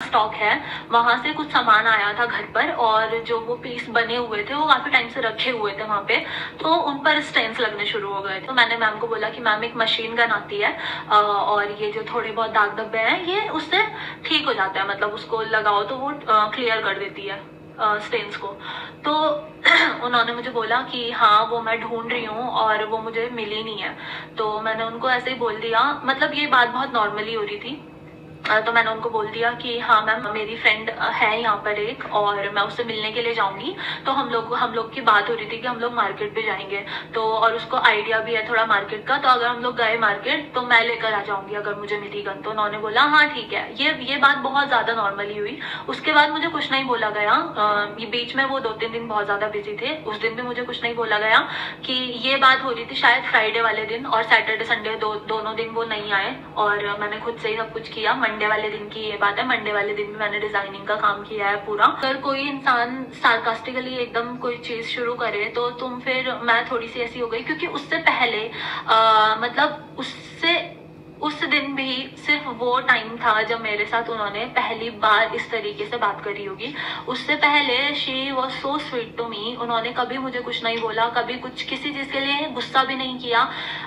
Stock है, वहां से कुछ सामान आया था घर पर और जो वो पीस बने हुए थे वो काफी टाइम से रखे हुए थे वहां पे, तो उन पर स्टेन्स लगने शुरू हो गए। तो मैंने मैम को बोला कि मैम एक मशीन गन आती है और ये जो थोड़े बहुत दाग धब्बे हैं ये उससे ठीक हो जाता है, मतलब उसको लगाओ तो वो क्लियर कर देती है स्टेन्स को। तो उन्होंने मुझे बोला कि हाँ वो मैं ढूंढ रही हूँ और वो मुझे मिली नहीं है। तो मैंने उनको ऐसे ही बोल दिया, मतलब ये बात बहुत नॉर्मली हो रही थी। तो मैंने उनको बोल दिया कि हाँ मैम मेरी फ्रेंड है यहाँ पर एक और मैं उससे मिलने के लिए जाऊंगी। तो हम लोग की बात हो रही थी कि हम लोग मार्केट पे जाएंगे, तो और उसको आइडिया भी है थोड़ा मार्केट का, तो अगर हम लोग गए मार्केट तो मैं लेकर आ जाऊंगी अगर मुझे मिली गन। तो उन्होंने बोला हाँ ठीक है। ये बात बहुत ज्यादा नॉर्मली हुई। उसके बाद मुझे कुछ नहीं बोला गया। ये बीच में वो 2-3 दिन बहुत ज्यादा बिजी थे, उस दिन भी मुझे कुछ नहीं बोला गया कि ये बात हो रही थी शायद फ्राइडे वाले दिन, और सैटरडे संडे दोनों दिन वो नहीं आए और मैंने खुद से ही सब कुछ किया। मंडे वाले दिन की ये बात है, मंडे वाले दिन भी मैंने डिजाइनिंग का काम किया है पूरा। अगर कोई इंसान सार्कास्टिकली एकदम कोई चीज शुरू करे तो फिर मैं थोड़ी सी ऐसी हो गई, क्योंकि उससे पहले मतलब उस दिन भी सिर्फ वो टाइम था जब मेरे साथ उन्होंने पहली बार इस तरीके से बात करी होगी। उससे पहले she was so sweet to me. उन्होंने कभी मुझे कुछ नहीं बोला, कभी कुछ किसी चीज के लिए गुस्सा भी नहीं किया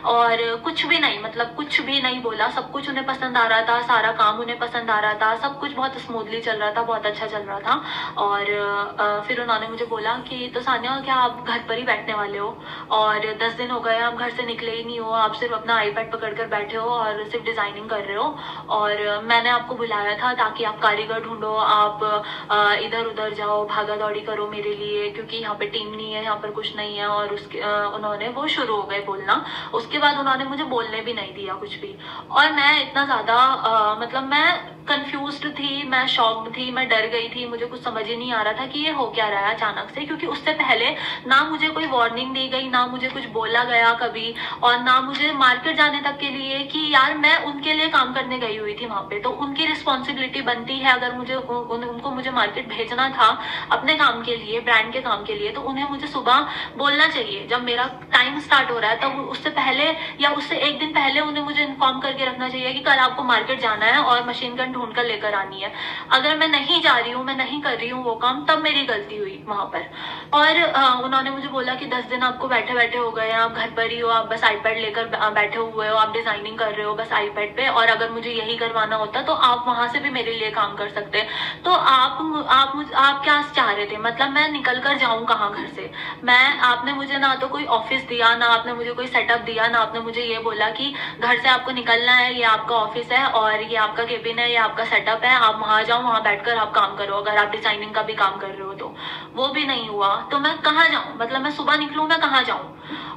और कुछ भी नहीं, मतलब कुछ भी नहीं बोला। सब कुछ उन्हें पसंद आ रहा था, सारा काम उन्हें पसंद आ रहा था, सब कुछ बहुत स्मूथली चल रहा था, बहुत अच्छा चल रहा था। और फिर उन्होंने मुझे बोला कि तो सानिया क्या आप घर पर ही बैठने वाले हो और 10 दिन हो गए आप घर से निकले ही नहीं हो, आप सिर्फ अपना आईपैड पकड़कर बैठे हो और सिर्फ डिजाइनिंग कर रहे हो, और मैंने आपको बुलाया था ताकि आप कारीगर ढूंढो, आप इधर उधर जाओ, भागा दौड़ी करो मेरे लिए, क्योंकि यहाँ पे टीम नहीं है, यहाँ पर कुछ नहीं है। और उसके उन्होंने वो शुरू हो गए बोलना। उसके बाद उन्होंने मुझे बोलने भी नहीं दिया कुछ भी, और मैं इतना ज्यादा मतलब मैं कंफ्यूज्ड थी, मैं शॉक्ड थी, मैं डर गई थी। मुझे कुछ समझ ही नहीं आ रहा था कि ये हो क्या रहा है अचानक से, क्योंकि उससे पहले ना मुझे कोई वार्निंग दी गई, ना मुझे कुछ बोला गया कभी, और ना मुझे मार्केट जाने तक के लिए कि यार मैं उनके लिए काम करने गई हुई थी वहां पे, तो उनकी रिस्पॉन्सिबिलिटी बनती है अगर मुझे उनको मुझे मार्केट भेजना था अपने काम के लिए, ब्रांड के काम के लिए, तो उन्हें मुझे सुबह बोलना चाहिए जब मेरा टाइम स्टार्ट हो रहा है, तब उससे पहले या उससे एक दिन पहले उन्हें मुझे इन्फॉर्म करके रखना चाहिए कि कल आपको मार्केट जाना है और मशीन गन ढूंढ कर लेकर आनी है। अगर मैं नहीं जा रही हूँ, मैं नहीं कर रही हूँ वो काम, तब मेरी गलती हुई वहां पर। और उन्होंने मुझे बोला कि 10 दिन आपको बैठे बैठे हो गए, आप घर पर ही हो, आप बस आईपैड लेकर बैठे हुए हो, आप डिजाइनिंग कर रहे हो बस आईपैड पे, और अगर मुझे यही करवाना होता तो आप वहां से भी मेरे लिए काम कर सकते। तो आप क्या चाह रहे थे, मतलब मैं निकल कर जाऊं कहाँ घर से? आपने मुझे ना तो कोई ऑफिस दिया, ना आपने मुझे कोई सेटअप दिया, ना आपने मुझे ये बोला कि घर से आपको निकलना है, ये आपका ऑफिस है और ये आपका केबिन है, ये आपका सेटअप है, आप वहां जाओ, वहां बैठकर आप काम करो, अगर आप डिजाइनिंग का भी काम कर रहे हो तो। वो भी नहीं हुआ, तो मैं कहाँ जाऊं, मतलब मैं सुबह निकलूं, मैं कहाँ जाऊं?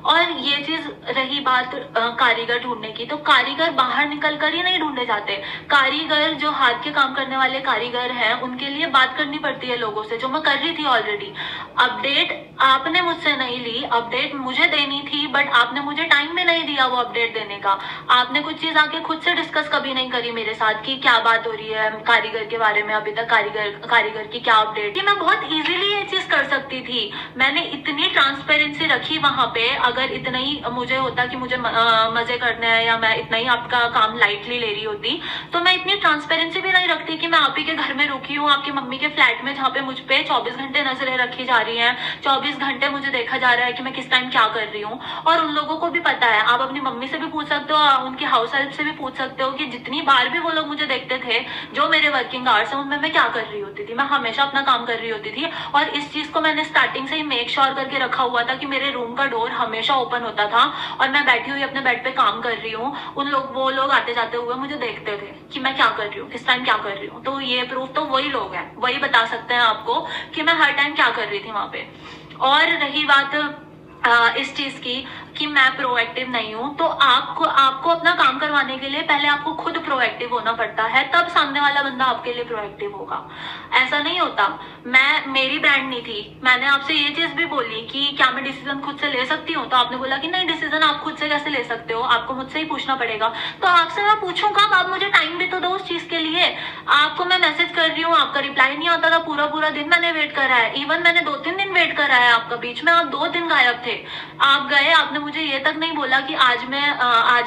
और ये चीज रही बात कारीगर ढूंढने की, तो कारीगर बाहर निकल कर ही नहीं ढूंढे जाते। कारीगर जो हाथ के काम करने वाले कारीगर हैं, उनके लिए बात करनी पड़ती है लोगों से, जो मैं कर रही थी ऑलरेडी। अपडेट आपने मुझसे नहीं ली, अपडेट मुझे देनी थी, बट आपने मुझे टाइम भी नहीं दिया वो अपडेट देने का। आपने कुछ चीज आके खुद से डिस्कस कभी नहीं करी मेरे साथ कि क्या बात हो रही है कारीगर के बारे में, अभी तक कारीगर की क्या अपडेट। मैं बहुत इजीली ये चीज कर सकती थी, मैंने इतनी ट्रांसपेरेंसी रखी वहां पे। अगर इतना ही मुझे होता कि मुझे मजे करने हैं या मैं इतना ही आपका काम लाइटली ले रही होती, तो मैं इतनी ट्रांसपेरेंसी भी नहीं रखती कि मैं आप ही के घर में रुकी हूँ, आपकी मम्मी के फ्लैट में, जहाँ पे मुझ पे 24 घंटे नजरें रखी जा रही हैं, 24 घंटे मुझे देखा जा रहा है कि मैं किस टाइम क्या कर रही हूँ। और उन लोगों को भी पता है, आप अपनी मम्मी से भी पूछ सकते हो, उनकी हाउस हेल्प से भी पूछ सकते हो कि जितनी बार भी वो लोग मुझे देखते थे, जो मेरे वर्किंग आवर्स है उनमें मैं क्या कर रही होती थी। मैं हमेशा अपना काम कर रही होती थी, और इस चीज को मैंने स्टार्टिंग से ही मेक श्योर करके रखा हुआ था कि मेरे रूम का डोर हमेशा ओपन होता था और मैं बैठी हुई अपने बेड पे काम कर रही हूँ। वो लोग आते जाते हुए मुझे देखते थे कि मैं क्या कर रही हूँ, किस टाइम क्या कर रही हूँ। तो ये प्रूफ तो वही लोग हैं, वही बता सकते हैं आपको कि मैं हर टाइम क्या कर रही थी वहां पे। और रही बात इस चीज की कि मैं प्रोएक्टिव नहीं हूँ, तो आपको अपना काम करवाने के लिए पहले आपको खुद प्रोएक्टिव होना पड़ता है, तब सामने वाला बंदा आपके लिए प्रोएक्टिव होगा। ऐसा नहीं होता। मेरी ब्रांड नहीं थी, मैंने आपसे ये चीज भी बोली कि क्या मैं डिसीजन खुद से ले सकती हूँ, तो आपने बोला कि नहीं, डिसीजन आप खुद से कैसे ले सकते हो, आपको मुझसे ही पूछना पड़ेगा। तो आपसे मैं पूछूं कब? आप मुझे टाइम भी तो दो उस चीज के लिए। आपको मैं मैसेज कर रही हूँ, आपका रिप्लाई नहीं आता था, पूरा दिन मैंने वेट करा है। इवन मैंने 2-3 दिन वेट करा है आपका, बीच में आप 2 दिन गायब थे। आप गए, आपने मुझे ये तक नहीं बोला कि आज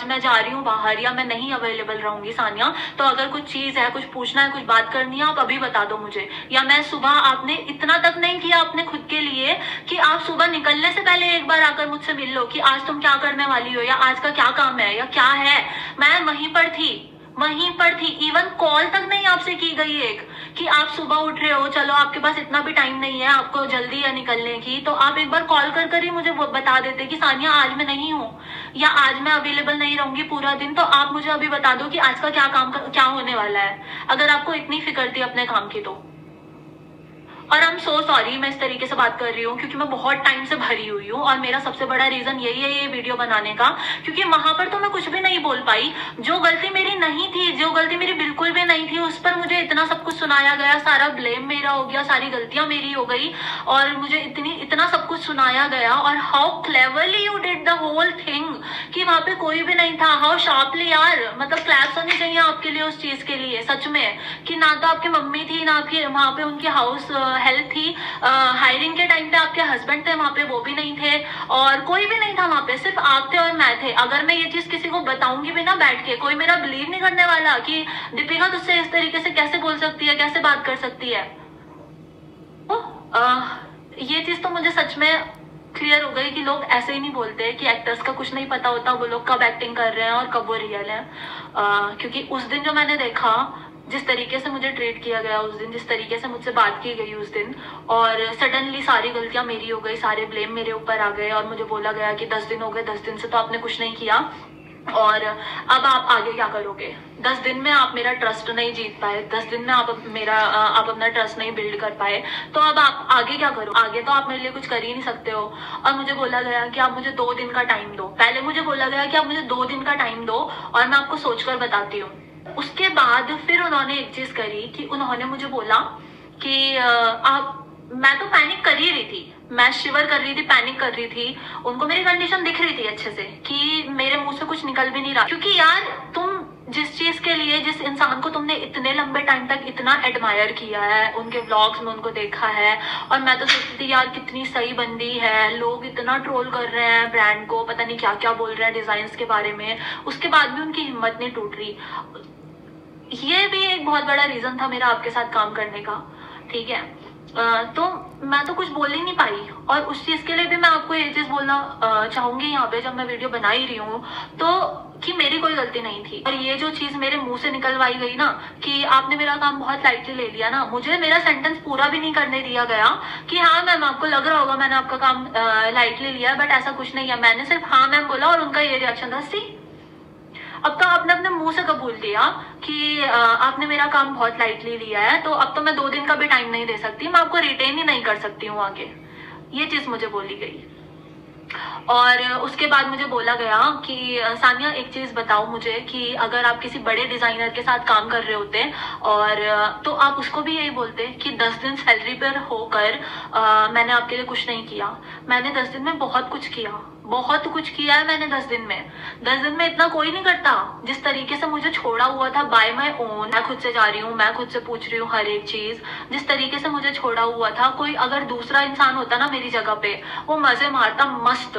मैं जा रही हूँ बाहर या मैं नहीं अवेलेबल रहूंगी सानिया, तो अगर कुछ चीज है, कुछ पूछना है, कुछ बात करनी है, आप अभी बता दो मुझे। या मैं सुबह, आपने इतना तक नहीं किया अपने खुद के लिए कि आप सुबह निकलने से पहले एक बार आकर मुझसे मिल लो कि आज तुम क्या करने वाली हो या आज का क्या काम है या क्या है। मैं वहीं पर थी, इवन कॉल तक नहीं आपसे की गई एक कि आप सुबह उठ रहे हो, चलो आपके पास इतना भी टाइम नहीं है, आपको जल्दी है निकलने की, तो आप एक बार कॉल कर ही मुझे बता देते कि सानिया आज मैं नहीं हूँ या आज मैं अवेलेबल नहीं रहूंगी पूरा दिन, तो आप मुझे अभी बता दो कि आज का क्या होने वाला है, अगर आपको इतनी फिक्र थी अपने काम की तो। और आई एम सो सॉरी मैं इस तरीके से बात कर रही हूँ, क्योंकि मैं बहुत टाइम से भरी हुई हूँ और मेरा सबसे बड़ा रीजन यही है ये वीडियो बनाने का, क्योंकि वहां पर तो मैं कुछ भी नहीं बोल पाई। जो गलती मेरी नहीं थी, जो गलती मेरी बिल्कुल भी नहीं थी, उस पर मुझे इतना सब कुछ सुनाया गया, सारा ब्लेम मेरा हो गया, सारी गलतियां मेरी हो गई और मुझे इतना सब कुछ सुनाया गया। और how cleverly you did the whole thing, कि वहां पे कोई भी नहीं था। हाउ शार्पली यार, मतलब क्लैप्स होनी चाहिए आपके लिए उस चीज के लिए, सच में, कि ना तो आपकी मम्मी थी, ना आपकी वहां पे उनकी हाउस हेल्प थी, हायरिंग के टाइम पे आपके हस्बैंड थे वहां पे, वो भी नहीं थे, और कोई भी नहीं था वहां पे, सिर्फ आप थे और मैं थे। अगर मैं ये चीज किसी को बताऊंगी भी ना बैठ के, कोई मेरा बिलीव नहीं करने वाला कि दीपिका तुझसे इस तरीके से कैसे बोल सकती है, कैसे बात कर सकती है। ये चीज तो मुझे सच में क्लियर हो गई कि लोग ऐसे ही नहीं बोलते, कि एक्टर्स का कुछ नहीं पता होता वो लोग कब एक्टिंग कर रहे हैं और कब वो रियल है। क्योंकि उस दिन जो मैंने देखा, जिस तरीके से मुझे ट्रीट किया गया उस दिन, जिस तरीके से मुझसे बात की गई उस दिन, और सडनली सारी गलतियां मेरी हो गई, सारे ब्लेम मेरे ऊपर आ गए और मुझे बोला गया कि 10 दिन हो गए, 10 दिन से तो आपने कुछ नहीं किया और अब आप आगे क्या करोगे। 10 दिन में आप मेरा ट्रस्ट नहीं जीत पाए, 10 दिन में आप अपना ट्रस्ट नहीं बिल्ड कर पाए, तो अब आप आगे क्या करो, आगे तो आप मेरे लिए कुछ कर ही नहीं सकते हो। और मुझे बोला गया कि आप मुझे 2 दिन का टाइम दो। पहले मुझे बोला गया कि आप मुझे 2 दिन का टाइम दो और मैं आपको सोचकर बताती हूँ। उसके बाद फिर उन्होंने एक चीज करी कि उन्होंने मुझे बोला कि मैं तो पैनिक कर ही रही थी, मैं शिवर कर रही थी, पैनिक कर रही थी, उनको मेरी कंडीशन दिख रही थी अच्छे से कि मेरे मुंह से कुछ निकल भी नहीं रहा। क्योंकि यार तुम जिस चीज के लिए, जिस इंसान को तुमने इतने लंबे टाइम तक इतना एडमायर किया है, उनके व्लॉग्स में उनको देखा है, और मैं तो सोचती थी यार कितनी सही बंदी है, लोग इतना ट्रोल कर रहे हैं ब्रांड को, पता नहीं क्या क्या बोल रहे हैं डिजाइन के बारे में, उसके बाद भी उनकी हिम्मत नहीं टूट रही। ये भी एक बहुत बड़ा रीजन था मेरा आपके साथ काम करने का, ठीक है। तो मैं तो कुछ बोल ही नहीं पाई, और उस चीज के लिए भी मैं आपको ये चीज बोलना चाहूंगी यहाँ पे, जब मैं वीडियो बना ही रही हूँ, तो कि मेरी कोई गलती नहीं थी। और ये जो चीज मेरे मुंह से निकलवाई गई ना कि आपने मेरा काम बहुत लाइटली ले लिया ना, मुझे मेरा सेंटेंस पूरा भी नहीं करने दिया गया कि हाँ मैम, आपको लग रहा होगा मैंने आपका काम लाइटली लिया, बट ऐसा कुछ नहीं है। मैंने सिर्फ हाँ मैम बोला और उनका ये रिएक्शन था, सी अब तो आपने अपने मुंह से कबूल किया कि आपने मेरा काम बहुत लाइटली लिया है, तो अब तो मैं 2 दिन का भी टाइम नहीं दे सकती, मैं आपको रिटेन ही नहीं कर सकती हूँ आगे। ये चीज मुझे बोली गई। और उसके बाद मुझे बोला गया कि सानिया एक चीज बताओ मुझे कि अगर आप किसी बड़े डिजाइनर के साथ काम कर रहे होते और तो आप उसको भी यही बोलते कि 10 दिन सैलरी पर होकर मैंने आपके लिए कुछ नहीं किया। मैंने 10 दिन में बहुत कुछ किया, बहुत कुछ किया है मैंने 10 दिन में। 10 दिन में इतना कोई नहीं करता। जिस तरीके से मुझे छोड़ा हुआ था बाय माई ओन, मैं खुद से जा रही हूँ, मैं खुद से पूछ रही हूँ हर एक चीज, जिस तरीके से मुझे छोड़ा हुआ था, कोई अगर दूसरा इंसान होता ना मेरी जगह पे, वो मजे मारता मस्त।